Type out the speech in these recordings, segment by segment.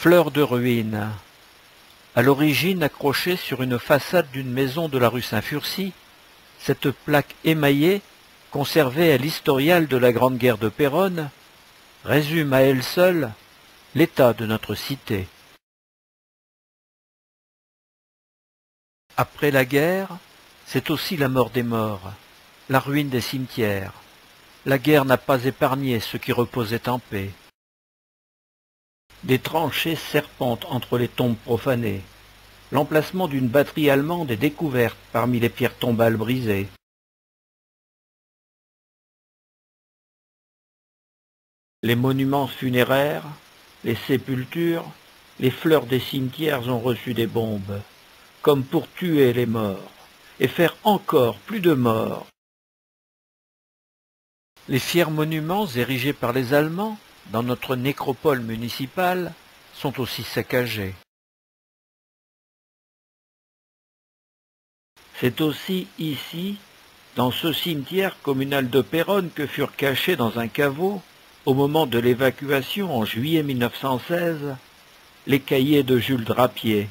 Fleur de ruine. À l'origine accrochée sur une façade d'une maison de la rue Saint-Furcy, cette plaque émaillée, conservée à l'historial de la Grande Guerre de Péronne, résume à elle seule l'état de notre cité. Après la guerre, c'est aussi la mort des morts, la ruine des cimetières. La guerre n'a pas épargné ceux qui reposaient en paix. Des tranchées serpentent entre les tombes profanées. L'emplacement d'une batterie allemande est découvert parmi les pierres tombales brisées. Les monuments funéraires, les sépultures, les fleurs des cimetières ont reçu des bombes, comme pour tuer les morts et faire encore plus de morts. Les fiers monuments érigés par les Allemands dans notre nécropole municipale sont aussi saccagés. C'est aussi ici, dans ce cimetière communal de Péronne, que furent cachés dans un caveau, au moment de l'évacuation en juillet 1916, les cahiers de Jules Drapier.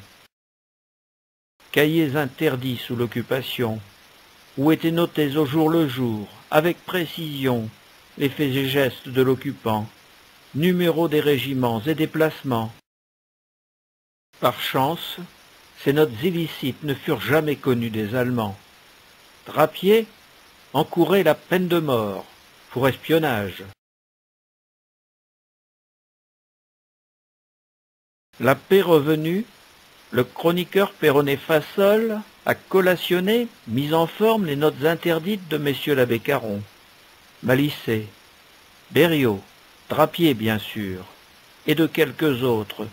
Cahiers interdits sous l'occupation, où étaient notés au jour le jour, avec précision, les faits et gestes de l'occupant, numéros des régiments et déplacements. Par chance, ces notes illicites ne furent jamais connues des Allemands. Drapier encourait la peine de mort pour espionnage. La paix revenue, le chroniqueur Péronnet Fassol a collationné, mis en forme les notes interdites de messieurs l'abbé Caron, Malissé, Berriot, Drapier bien sûr, et de quelques autres,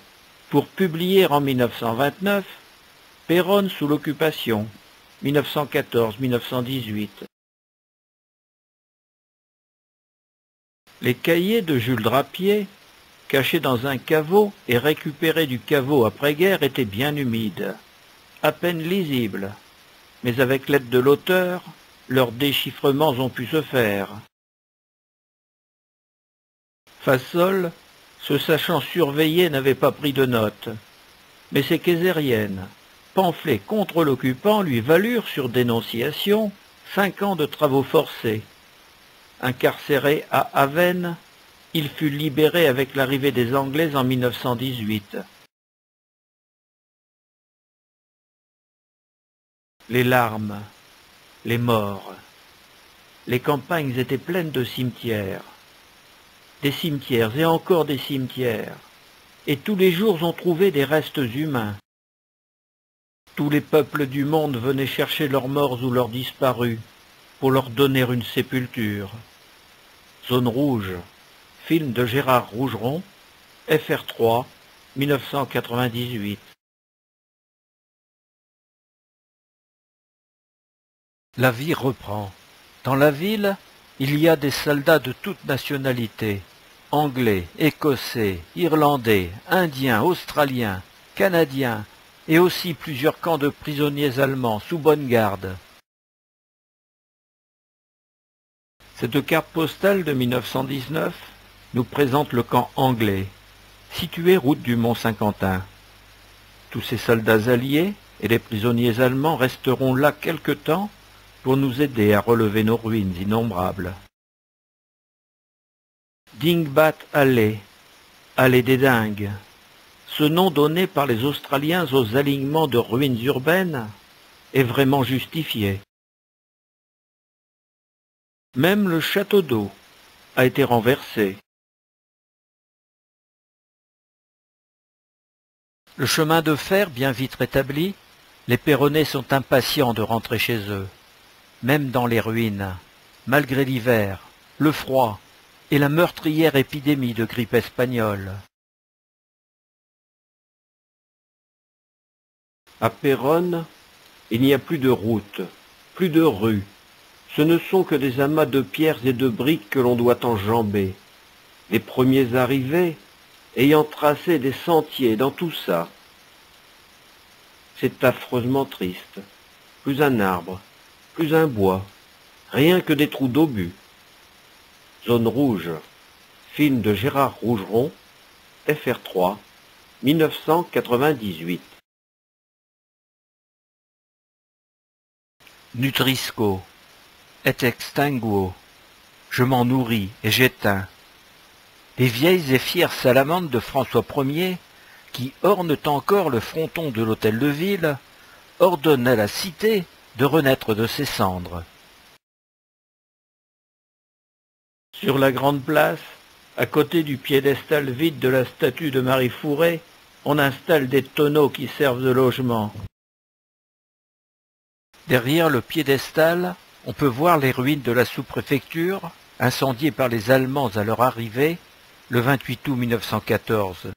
pour publier en 1929 Péronne sous l'occupation, 1914-1918. Les cahiers de Jules Drapier, cachés dans un caveau et récupérés du caveau après-guerre, étaient bien humides, à peine lisibles, mais avec l'aide de l'auteur, leurs déchiffrements ont pu se faire. Fassol, se sachant surveillé, n'avait pas pris de notes, mais ces kaysériennes, pamphlets contre l'occupant, lui valurent sur dénonciation 5 ans de travaux forcés. Incarcéré à Avesnes, il fut libéré avec l'arrivée des Anglais en 1918. Les larmes, les morts. Les campagnes étaient pleines de cimetières. Des cimetières et encore des cimetières. Et tous les jours on trouvait des restes humains. Tous les peuples du monde venaient chercher leurs morts ou leurs disparus pour leur donner une sépulture. Zone rouge, film de Gérard Rougeron, FR3, 1998. La vie reprend. Dans la ville, il y a des soldats de toutes nationalités. Anglais, Écossais, Irlandais, Indiens, Australiens, Canadiens, et aussi plusieurs camps de prisonniers allemands sous bonne garde. Cette carte postale de 1919 nous présente le camp anglais, situé route du Mont-Saint-Quentin. Tous ces soldats alliés et les prisonniers allemands resteront là quelque temps pour nous aider à relever nos ruines innombrables. Dingbat Alley, allée des dingues. Ce nom donné par les Australiens aux alignements de ruines urbaines est vraiment justifié. Même le château d'eau a été renversé. Le chemin de fer bien vite rétabli, les Péronnais sont impatients de rentrer chez eux, même dans les ruines, malgré l'hiver, le froid et la meurtrière épidémie de grippe espagnole. À Péronne, il n'y a plus de route, plus de rues. Ce ne sont que des amas de pierres et de briques que l'on doit enjamber. Les premiers arrivés ayant tracé des sentiers dans tout ça. C'est affreusement triste. Plus un arbre, plus un bois, rien que des trous d'obus. Zone rouge, film de Gérard Rougeron, FR3, 1998. Nutrisco, et extinguo, je m'en nourris et j'éteins. Les vieilles et fières salamandres de François Ier, qui ornent encore le fronton de l'hôtel de ville, ordonnent à la cité de renaître de ses cendres. Sur la grande place, à côté du piédestal vide de la statue de Marie Fourré, on installe des tonneaux qui servent de logement. Derrière le piédestal, on peut voir les ruines de la sous-préfecture, incendiée par les Allemands à leur arrivée, le 28 août 1914.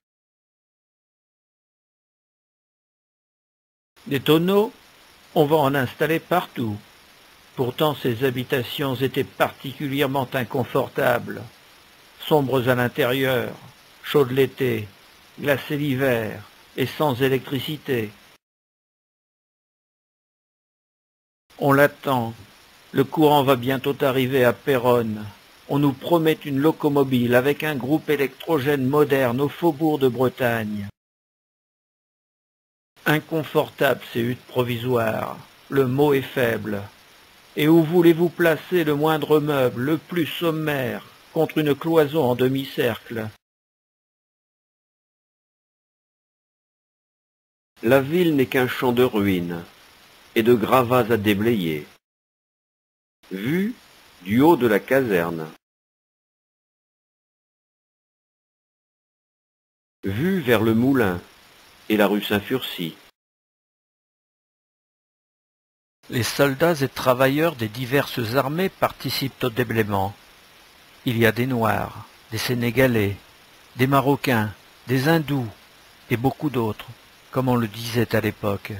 Des tonneaux, on va en installer partout. Pourtant, ces habitations étaient particulièrement inconfortables. Sombres à l'intérieur, chaudes l'été, glacées l'hiver et sans électricité. On l'attend. Le courant va bientôt arriver à Péronne. On nous promet une locomobile avec un groupe électrogène moderne au faubourg de Bretagne. Inconfortable ces huttes provisoires, le mot est faible. Et où voulez-vous placer le moindre meuble, le plus sommaire, contre une cloison en demi-cercle? La ville n'est qu'un champ de ruines et de gravats à déblayer. Vue du haut de la caserne. Vue vers le moulin et la rue Saint-Furcy. Les soldats et travailleurs des diverses armées participent au déblaiement. Il y a des Noirs, des Sénégalais, des Marocains, des Hindous et beaucoup d'autres, comme on le disait à l'époque.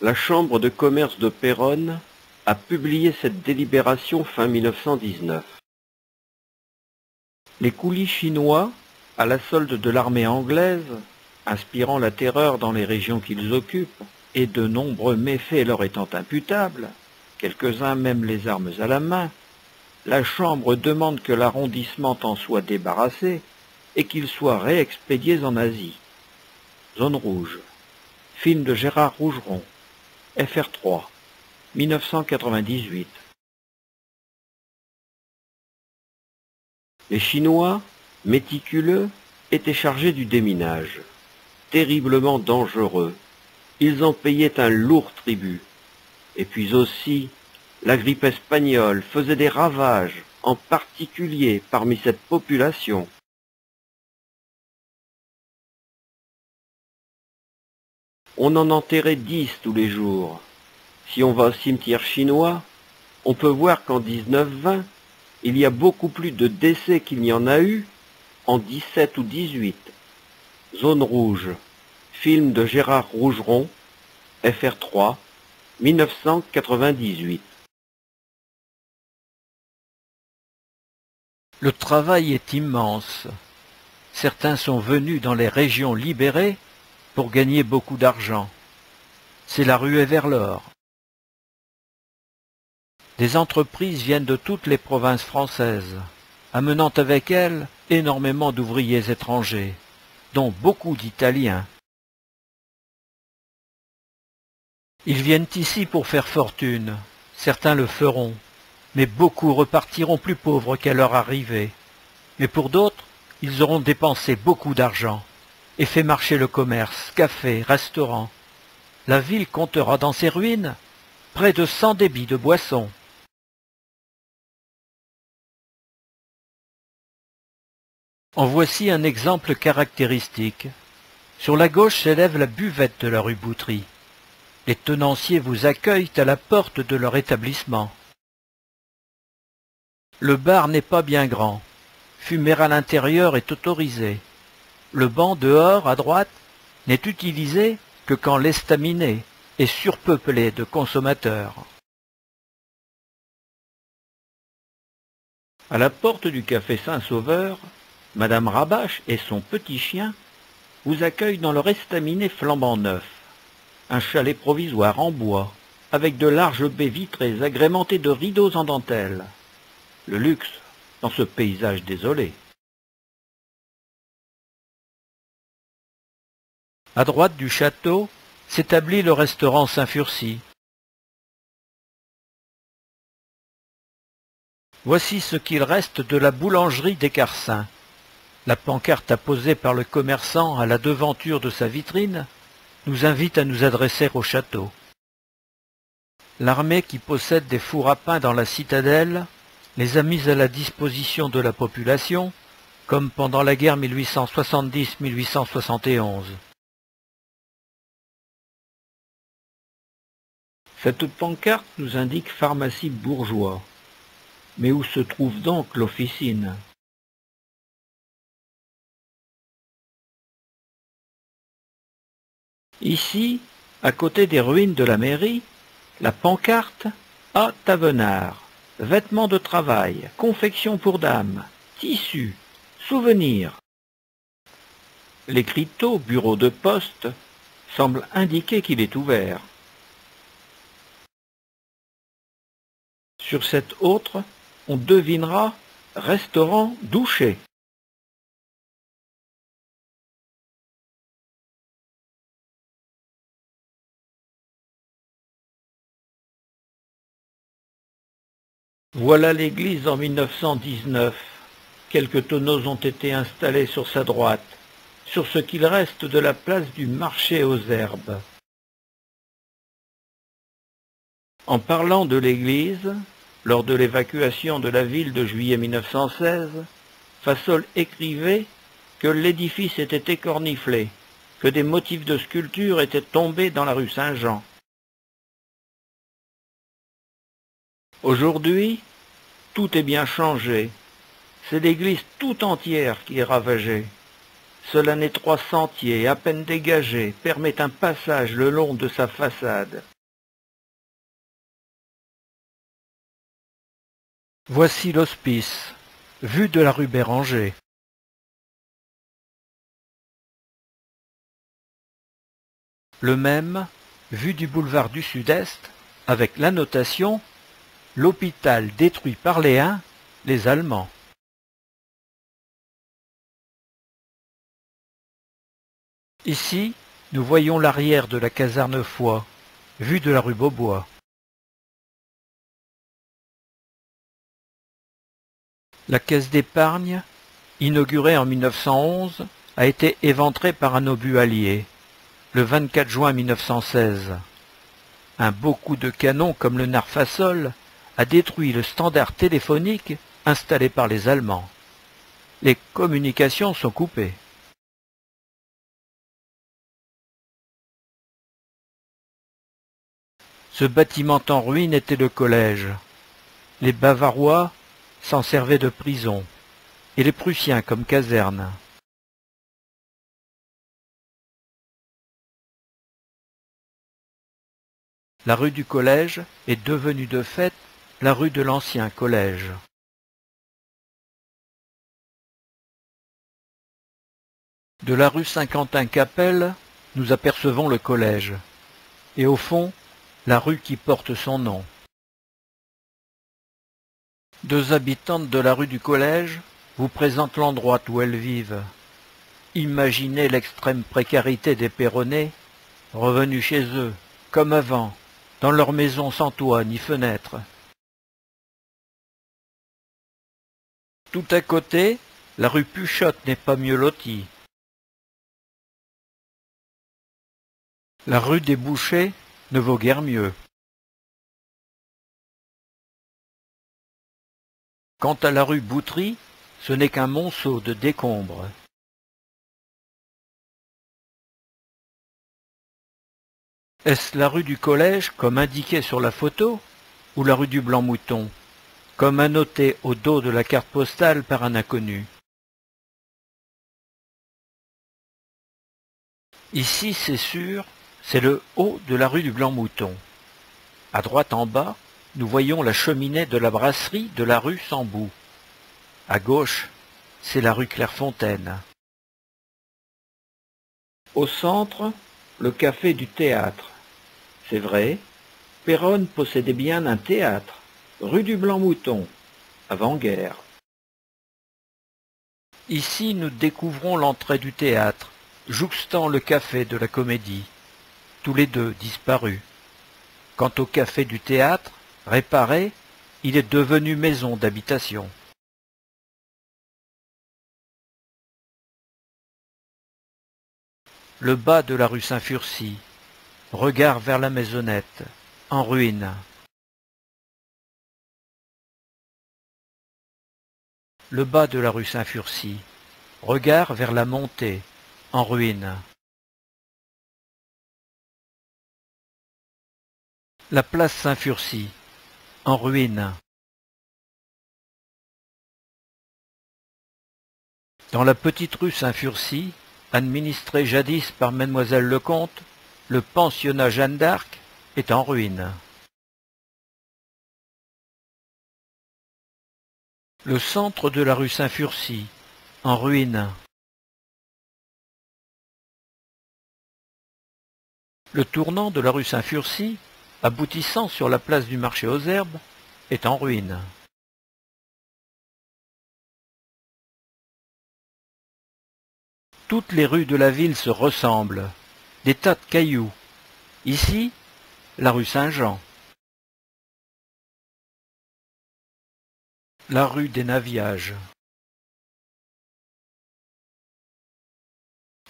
La Chambre de commerce de Péronne a publié cette délibération fin 1919. Les coulis chinois, à la solde de l'armée anglaise, inspirant la terreur dans les régions qu'ils occupent, et de nombreux méfaits leur étant imputables, quelques-uns même les armes à la main, la Chambre demande que l'arrondissement en soit débarrassé et qu'ils soient réexpédiés en Asie. Zone rouge. Film de Gérard Rougeron. FR3. 1998. Les Chinois, méticuleux, étaient chargés du déminage. Terriblement dangereux. Ils en payaient un lourd tribut. Et puis aussi, la grippe espagnole faisait des ravages, en particulier parmi cette population. On en enterrait 10 tous les jours. Si on va au cimetière chinois, on peut voir qu'en 1920, il y a beaucoup plus de décès qu'il n'y en a eu en 17 ou 18. Zone rouge. Film de Gérard Rougeron, FR3, 1998. Le travail est immense. Certains sont venus dans les régions libérées pour gagner beaucoup d'argent. C'est la ruée vers l'or. Des entreprises viennent de toutes les provinces françaises, amenant avec elles énormément d'ouvriers étrangers, dont beaucoup d'Italiens. Ils viennent ici pour faire fortune, certains le feront, mais beaucoup repartiront plus pauvres qu'à leur arrivée. Mais pour d'autres, ils auront dépensé beaucoup d'argent et fait marcher le commerce, cafés, restaurants. La ville comptera dans ses ruines près de 100 débits de boissons. En voici un exemple caractéristique. Sur la gauche s'élève la buvette de la rue Boutry. Les tenanciers vous accueillent à la porte de leur établissement. Le bar n'est pas bien grand. Fumer à l'intérieur est autorisé. Le banc dehors, à droite, n'est utilisé que quand l'estaminet est surpeuplé de consommateurs. À la porte du café Saint-Sauveur, Madame Rabache et son petit chien vous accueillent dans leur estaminet flambant neuf. Un chalet provisoire en bois, avec de larges baies vitrées agrémentées de rideaux en dentelle. Le luxe dans ce paysage désolé. À droite du château s'établit le restaurant Saint-Furcy. Voici ce qu'il reste de la boulangerie des Carsins. La pancarte apposée par le commerçant à la devanture de sa vitrine nous invite à nous adresser au château. L'armée qui possède des fours à pain dans la citadelle les a mis à la disposition de la population, comme pendant la guerre 1870-1871. Cette pancarte nous indique pharmacie bourgeois. Mais où se trouve donc l'officine? Ici, à côté des ruines de la mairie, la pancarte A. Tavenard, vêtements de travail, confection pour dames, tissus, souvenirs. L'écriteau bureau de poste semble indiquer qu'il est ouvert. Sur cette autre, on devinera restaurant Douchet. Voilà l'église en 1919. Quelques tonneaux ont été installés sur sa droite, sur ce qu'il reste de la place du marché aux herbes. En parlant de l'église, lors de l'évacuation de la ville de juillet 1916, Fassol écrivait que l'édifice était écorniflé, que des motifs de sculpture étaient tombés dans la rue Saint-Jean. Aujourd'hui, tout est bien changé. C'est l'église tout entière qui est ravagée. Seul un étroit sentier, à peine dégagé, permet un passage le long de sa façade. Voici l'hospice, vue de la rue Béranger. Le même, vue du boulevard du Sud-Est, avec l'annotation « L'hôpital détruit par les Huns, les Allemands ». Ici, nous voyons l'arrière de la caserne Foy, vue de la rue Beaubois. La caisse d'épargne, inaugurée en 1911, a été éventrée par un obus allié, le 24 juin 1916. Un beau coup de canon comme le Narfassol a détruit le standard téléphonique installé par les Allemands. Les communications sont coupées. Ce bâtiment en ruine était le collège. Les Bavarois s'en servaient de prison, et les Prussiens comme caserne. La rue du collège est devenue de fait la rue de l'ancien collège. De la rue Saint-Quentin-Capelle, nous apercevons le collège, et au fond, la rue qui porte son nom. Deux habitantes de la rue du collège vous présentent l'endroit où elles vivent. Imaginez l'extrême précarité des Peyronnet, revenus chez eux, comme avant, dans leur maison sans toit ni fenêtre. Tout à côté, la rue Puchotte n'est pas mieux lotie. La rue des Bouchers ne vaut guère mieux. Quant à la rue Boutry, ce n'est qu'un monceau de décombres. Est-ce la rue du collège, comme indiqué sur la photo, ou la rue du Blanc-Mouton, comme annoté au dos de la carte postale par un inconnu? Ici, c'est sûr, c'est le haut de la rue du Blanc-Mouton. À droite en bas, nous voyons la cheminée de la brasserie de la rue Sambou. À gauche, c'est la rue Clairefontaine. Au centre, le café du théâtre. C'est vrai, Péronne possédait bien un théâtre, rue du Blanc-Mouton, avant-guerre. Ici, nous découvrons l'entrée du théâtre, jouxtant le café de la Comédie, tous les deux disparus. Quant au café du théâtre, réparé, il est devenu maison d'habitation. Le bas de la rue Saint-Furcy, regard vers la maisonnette, en ruine. Le bas de la rue Saint-Furcy, regard vers la montée, en ruine. La place Saint-Furcy, en ruine. Dans la petite rue Saint-Furcy, administrée jadis par Mademoiselle Lecomte, le pensionnat Jeanne d'Arc est en ruine. Le centre de la rue Saint-Furcy, en ruine. Le tournant de la rue Saint-Furcy, aboutissant sur la place du marché aux herbes, est en ruine. Toutes les rues de la ville se ressemblent, des tas de cailloux. Ici, la rue Saint-Jean. La rue des Naviages.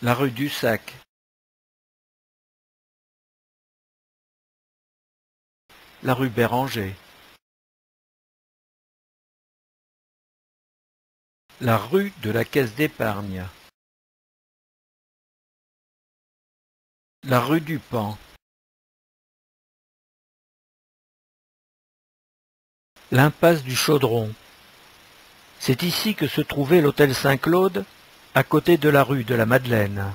La rue du Sac. La rue Béranger. La rue de la Caisse d'épargne. La rue du Pan. L'impasse du Chaudron. C'est ici que se trouvait l'hôtel Saint-Claude, à côté de la rue de la Madeleine.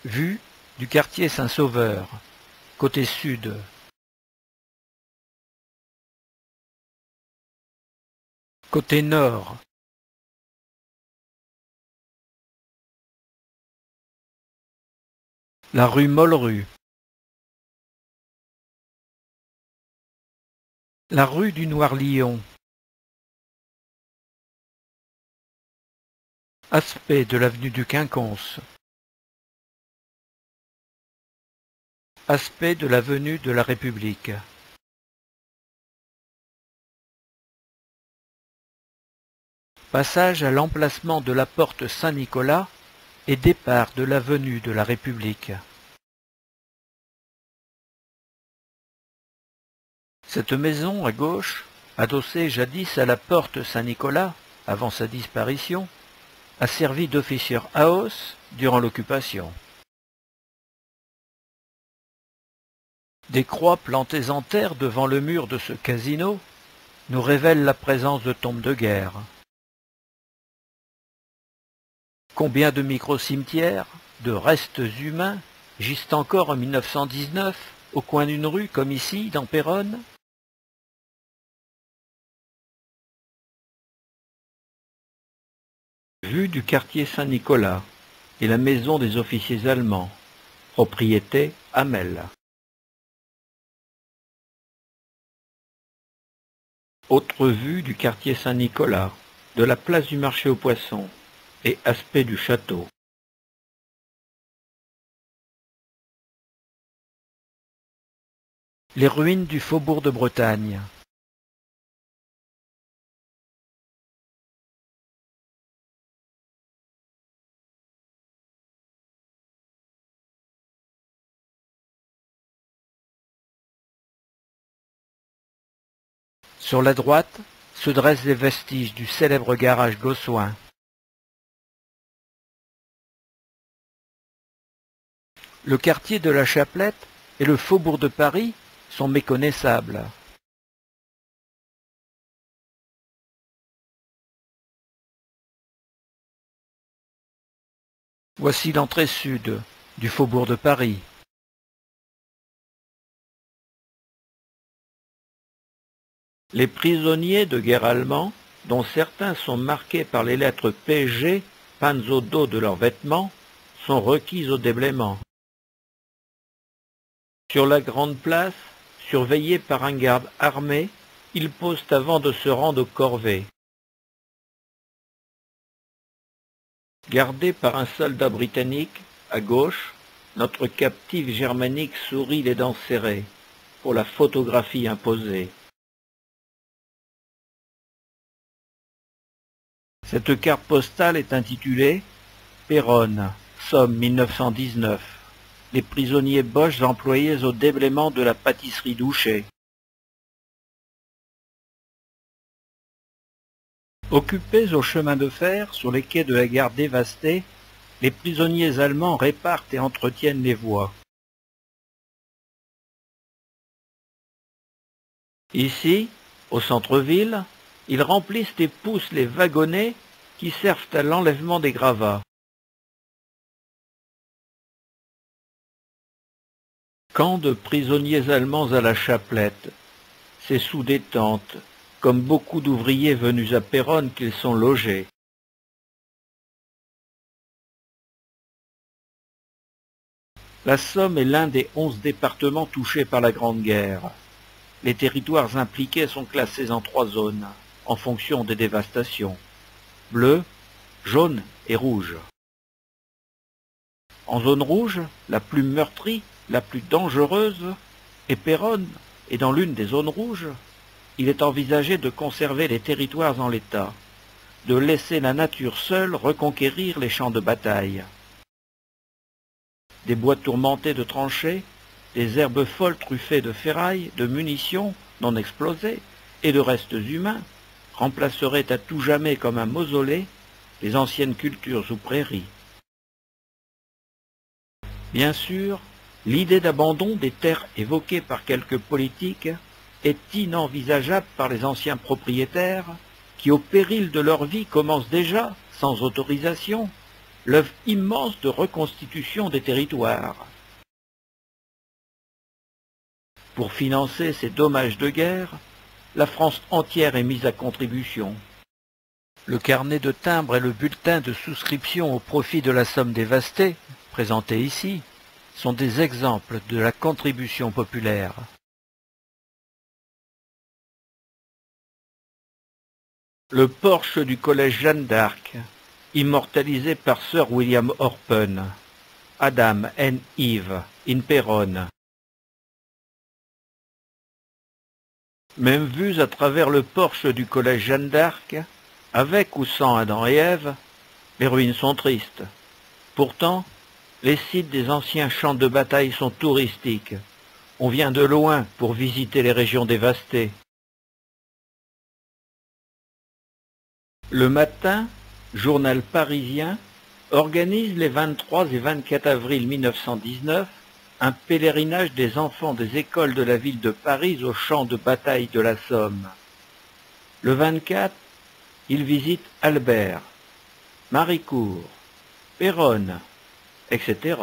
Vue du quartier Saint-Sauveur, côté sud. Côté nord. La rue Mollerue. La rue du Noir-Lion. Aspect de l'avenue du Quinconce. Aspect de l'avenue de la République. Passage à l'emplacement de la porte Saint-Nicolas et départ de l'avenue de la République. Cette maison à gauche, adossée jadis à la porte Saint-Nicolas, avant sa disparition, a servi d'officier house durant l'occupation. Des croix plantées en terre devant le mur de ce casino nous révèlent la présence de tombes de guerre. Combien de micro-cimetières, de restes humains, gisent encore en 1919 au coin d'une rue comme ici, dans Péronne? Vue du quartier Saint-Nicolas et la maison des officiers allemands, propriété Hamel. Autre vue du quartier Saint-Nicolas, de la place du marché aux poissons et aspect du château. Les ruines du faubourg de Bretagne. Sur la droite se dressent les vestiges du célèbre garage Gossuin. Le quartier de la Chapelette et le faubourg de Paris sont méconnaissables. Voici l'entrée sud du faubourg de Paris. Les prisonniers de guerre allemands, dont certains sont marqués par les lettres PG peintes au dos de leurs vêtements, sont requis au déblaiement. Sur la grande place, surveillés par un garde armé, ils posent avant de se rendre aux corvées. Gardé par un soldat britannique, à gauche, notre captive germanique sourit les dents serrées, pour la photographie imposée. Cette carte postale est intitulée « Péronne, Somme 1919 ». Les prisonniers boches employés au déblaiement de la pâtisserie Douchet. Occupés au chemin de fer, sur les quais de la gare dévastée, les prisonniers allemands réparent et entretiennent les voies. Ici, au centre-ville, ils remplissent et poussent les wagonnets qui servent à l'enlèvement des gravats. Camp de prisonniers allemands à la Chaplette, c'est sous des tentes, comme beaucoup d'ouvriers venus à Péronne qu'ils sont logés. La Somme est l'un des 11 départements touchés par la Grande Guerre. Les territoires impliqués sont classés en 3 zones, en fonction des dévastations. Bleu, jaune et rouge. En zone rouge, la plus meurtrie, la plus dangereuse, et Péronne est dans l'une des zones rouges, il est envisagé de conserver les territoires en l'état, de laisser la nature seule reconquérir les champs de bataille. Des bois tourmentés de tranchées, des herbes folles truffées de ferrailles, de munitions non explosées et de restes humains remplaceraient à tout jamais comme un mausolée les anciennes cultures ou prairies. Bien sûr, l'idée d'abandon des terres évoquée par quelques politiques est inenvisageable par les anciens propriétaires qui, au péril de leur vie, commencent déjà, sans autorisation, l'œuvre immense de reconstitution des territoires. Pour financer ces dommages de guerre, la France entière est mise à contribution. Le carnet de timbres et le bulletin de souscription au profit de la Somme dévastée, présentés ici, sont des exemples de la contribution populaire. Le porche du collège Jeanne d'Arc, immortalisé par Sir William Orpen. Adam and Eve, in Péronne. Même vues à travers le porche du collège Jeanne d'Arc, avec ou sans Adam et Ève, les ruines sont tristes. Pourtant, les sites des anciens champs de bataille sont touristiques. On vient de loin pour visiter les régions dévastées. Le Matin, journal parisien, organise les 23 et 24 avril 1919 un pèlerinage des enfants des écoles de la ville de Paris aux champs de bataille de la Somme. Le 24, ils visitent Albert, Maricourt, Péronne, etc.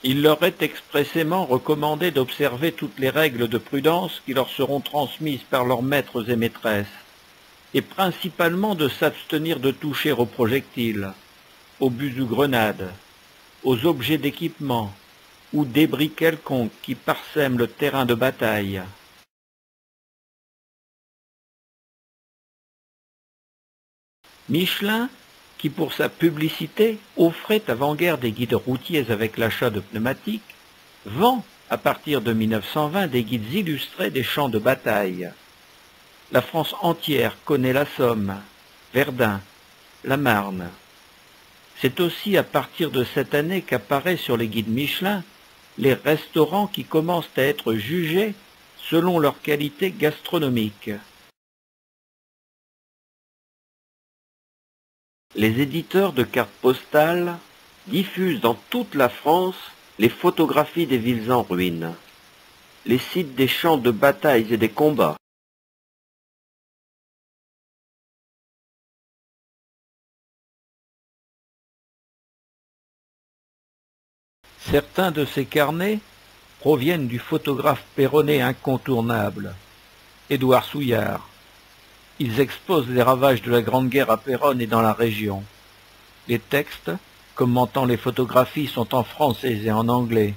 Il leur est expressément recommandé d'observer toutes les règles de prudence qui leur seront transmises par leurs maîtres et maîtresses, et principalement de s'abstenir de toucher aux projectiles, aux bus ou grenades, aux objets d'équipement ou débris quelconques qui parsèment le terrain de bataille. Michelin, qui pour sa publicité offrait avant-guerre des guides routiers avec l'achat de pneumatiques, vend à partir de 1920 des guides illustrés des champs de bataille. La France entière connaît la Somme, Verdun, la Marne. C'est aussi à partir de cette année qu'apparaissent sur les guides Michelin les restaurants qui commencent à être jugés selon leur qualité gastronomique. Les éditeurs de cartes postales diffusent dans toute la France les photographies des villes en ruine, les sites des champs de bataille et des combats. Certains de ces carnets proviennent du photographe péronnais incontournable, Édouard Souillard. Ils exposent les ravages de la Grande Guerre à Péronne et dans la région. Les textes, commentant les photographies, sont en français et en anglais.